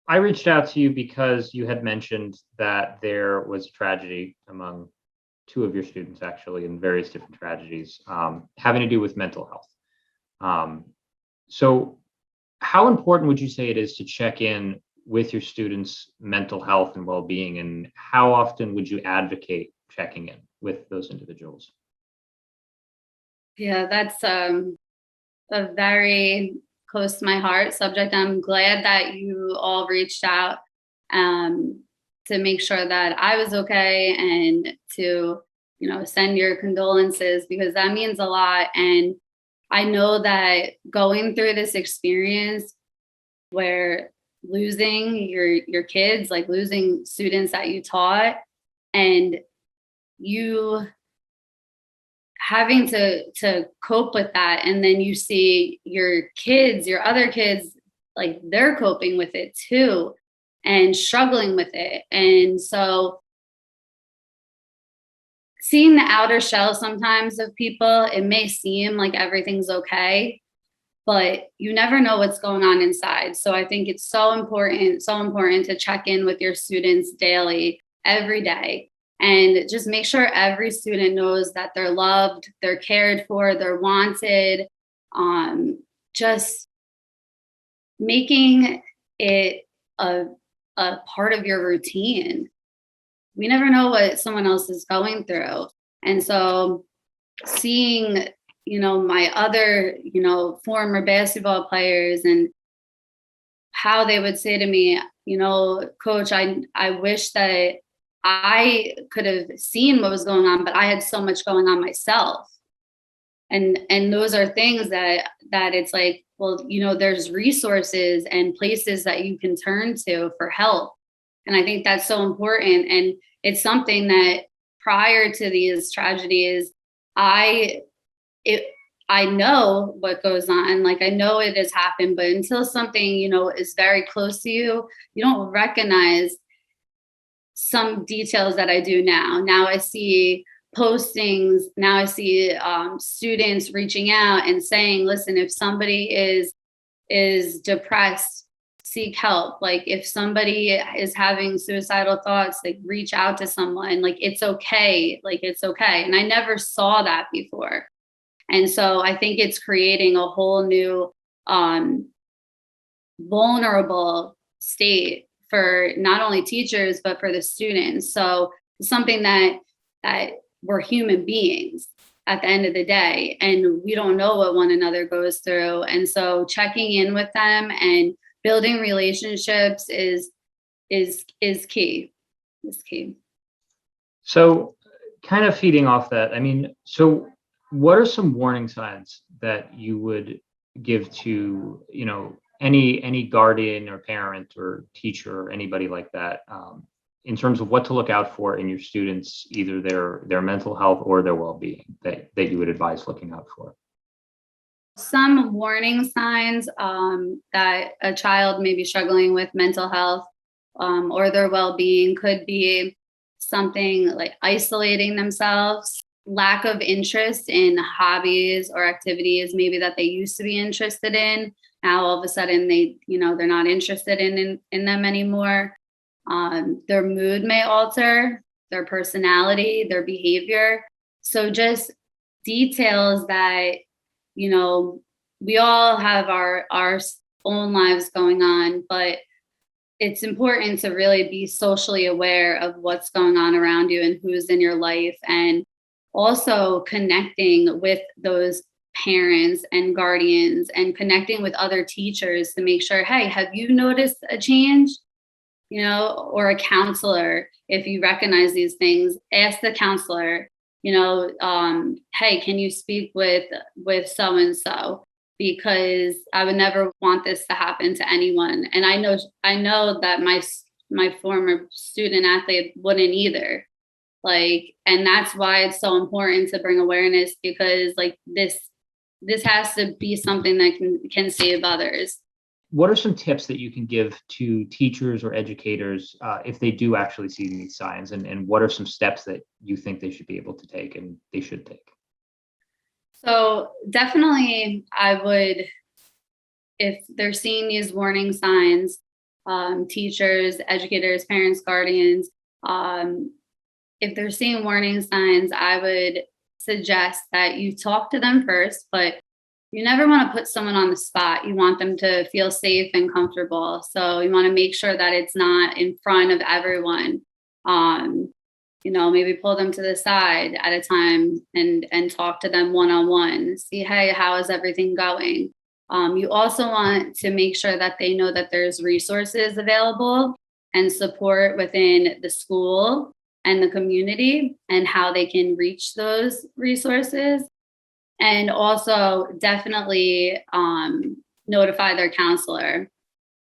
I reached out to you because you had mentioned that there was a tragedy among two of your students, actually, and various different tragedies having to do with mental health. Um, so, how important would you say it is to check in with your students' mental health and well-being, and how often would you advocate checking in with those individuals? Yeah, that's a very close to my heart subject. I'm glad that you all reached out um, to make sure that I was okay and to, send your condolences because that means a lot. And I know that going through this experience where losing your kids, like losing students that you taught, and you having to cope with that, and then you see your other kids, like they're coping with it too and struggling with it. And so seeing the outer shell sometimes of people, it may seem like everything's okay, but you never know what's going on inside. So I think it's so important to check in with your students daily, every day, and just make sure every student knows that they're loved, they're cared for, they're wanted. Just making it a, a part of your routine. We never know what someone else is going through. And so seeing, my other, former basketball players and how they would say to me, coach, I wish that I could have seen what was going on, but I had so much going on myself. And those are things that it's like, well, there's resources and places that you can turn to for help. And I think that's so important. And it's something that prior to these tragedies, I it I know what goes on. Like I know it has happened, but until something, is very close to you, you don't recognize some details that I do now. Now I see postings. Now I see students reaching out and saying, "Listen, if somebody is depressed, seek help. Like if somebody is having suicidal thoughts, like reach out to someone. Like it's okay. Like it's okay." And I never saw that before. And so I think it's creating a whole new vulnerable state for not only teachers but for the students. So it's something that we're human beings at the end of the day, and we don't know what one another goes through. And so checking in with them and building relationships is key. Is key. So, kind of feeding off that, what are some warning signs that you would give to, any guardian or parent or teacher or anybody like that, in terms of what to look out for in your students, either their mental health or their well-being that you would advise looking out for? Some warning signs that a child may be struggling with mental health or their well-being could be something like isolating themselves, lack of interest in hobbies or activities maybe that they used to be interested in. Now all of a sudden they're not interested in them anymore. Their mood may alter, their personality, their behavior. So just details that, we all have our own lives going on, but it's important to really be socially aware of what's going on around you and who's in your life, and also connecting with those parents and guardians and connecting with other teachers to make sure, hey, have you noticed a change? Or a counselor. If you recognize these things, ask the counselor, hey, can you speak with so and so? Because I would never want this to happen to anyone. And I know that my former student athlete wouldn't either. Like, and that's why it's so important to bring awareness, because like this has to be something that can save others. What are some tips that you can give to teachers or educators if they do actually see these signs, and what are some steps that you think they should be able to take and they should take? So definitely I would if they're seeing these warning signs, teachers, educators, parents, guardians, if they're seeing warning signs, I would suggest that you talk to them first, but you never want to put someone on the spot. You want them to feel safe and comfortable. So you want to make sure that it's not in front of everyone. Maybe pull them to the side at a time and talk to them one-on-one. See, hey, how is everything going? You also want to make sure that they know that there's resources available and support within the school and the community and how they can reach those resources. And also definitely notify their counselor.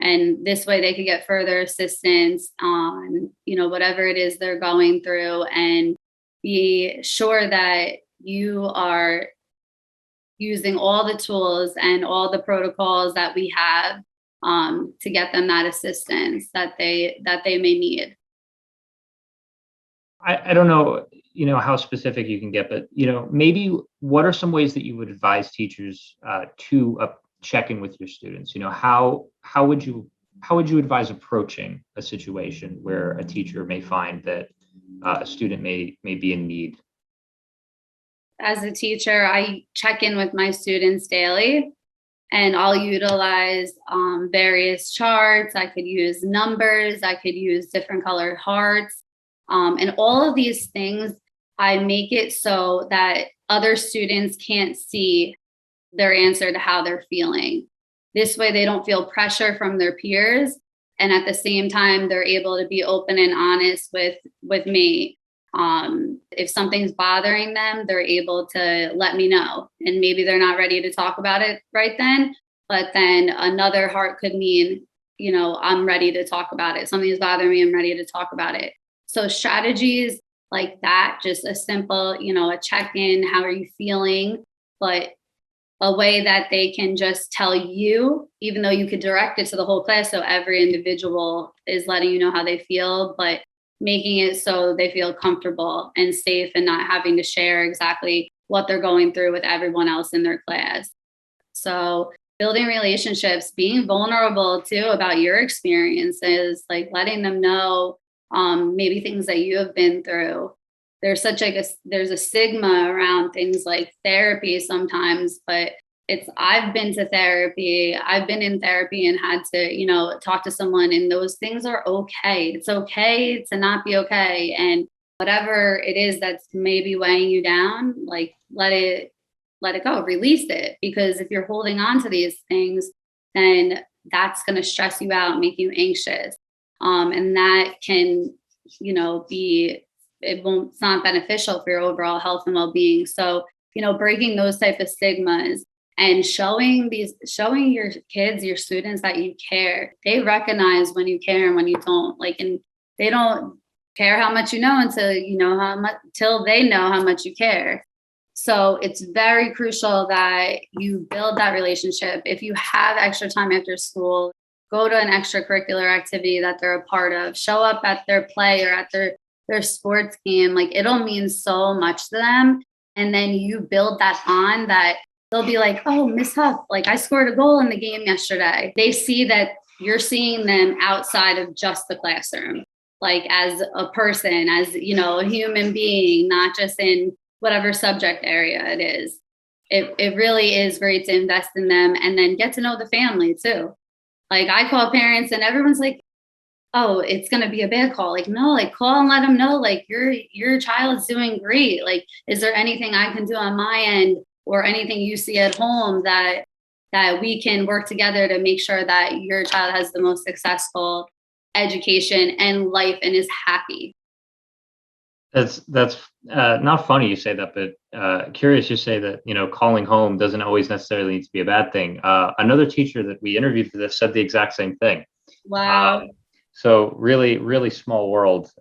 And this way they could get further assistance on, whatever it is they're going through, and be sure that you are using all the tools and all the protocols that we have to get them that assistance that they may need. I don't know, how specific you can get, but, maybe what are some ways that you would advise teachers to check in with your students? How would you advise approaching a situation where a teacher may find that a student may be in need? As a teacher, I check in with my students daily, and I'll utilize various charts. I could use numbers. I could use different colored hearts. And all of these things, I make it so that other students can't see their answer to how they're feeling. This way they don't feel pressure from their peers. And at the same time, they're able to be open and honest with me. If something's bothering them, they're able to let me know. And maybe they're not ready to talk about it right then, but then another heart could mean, I'm ready to talk about it. Something's bothering me, I'm ready to talk about it. So strategies like that, just a simple, a check-in, how are you feeling? But a way that they can just tell you, even though you could direct it to the whole class. So every individual is letting you know how they feel, but making it so they feel comfortable and safe and not having to share exactly what they're going through with everyone else in their class. So building relationships, being vulnerable too about your experiences, like letting them know maybe things that you have been through. There's a stigma around things like therapy sometimes, but I've been to therapy. I've been in therapy and had to, talk to someone, and those things are okay. It's okay to not be okay. And whatever it is that's maybe weighing you down, like let it go, release it. Because if you're holding on to these things, then that's going to stress you out, make you anxious. And that can, it's not beneficial for your overall health and well-being. So, breaking those type of stigmas and showing your kids, your students that you care. They recognize when you care and when you don't. And they don't care how much you know until they know how much you care. So it's very crucial that you build that relationship. If you have extra time after school, go to an extracurricular activity that they're a part of, show up at their play or at their sports game. It'll mean so much to them. And then you build that on that they'll be like, oh, Miss Huff, I scored a goal in the game yesterday. They see that you're seeing them outside of just the classroom, as a person, as, a human being, not just in whatever subject area it is. It really is great to invest in them and then get to know the family too. I call parents and everyone's like, oh, it's going to be a bad call. No, call and let them know, your child's doing great. Is there anything I can do on my end or anything you see at home that we can work together to make sure that your child has the most successful education and life and is happy? That's not funny you say that, but curious you say that, calling home doesn't always necessarily need to be a bad thing. Another teacher that we interviewed for this said the exact same thing. Wow. So really, really small world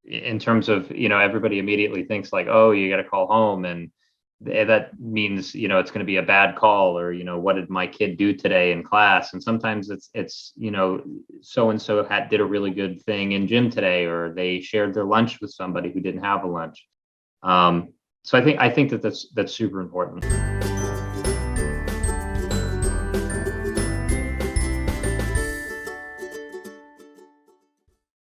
in terms of, everybody immediately thinks oh, you got to call home. And that means, it's going to be a bad call or, what did my kid do today in class? And sometimes it's so-and-so did a really good thing in gym today, or they shared their lunch with somebody who didn't have a lunch. So I think that's super important.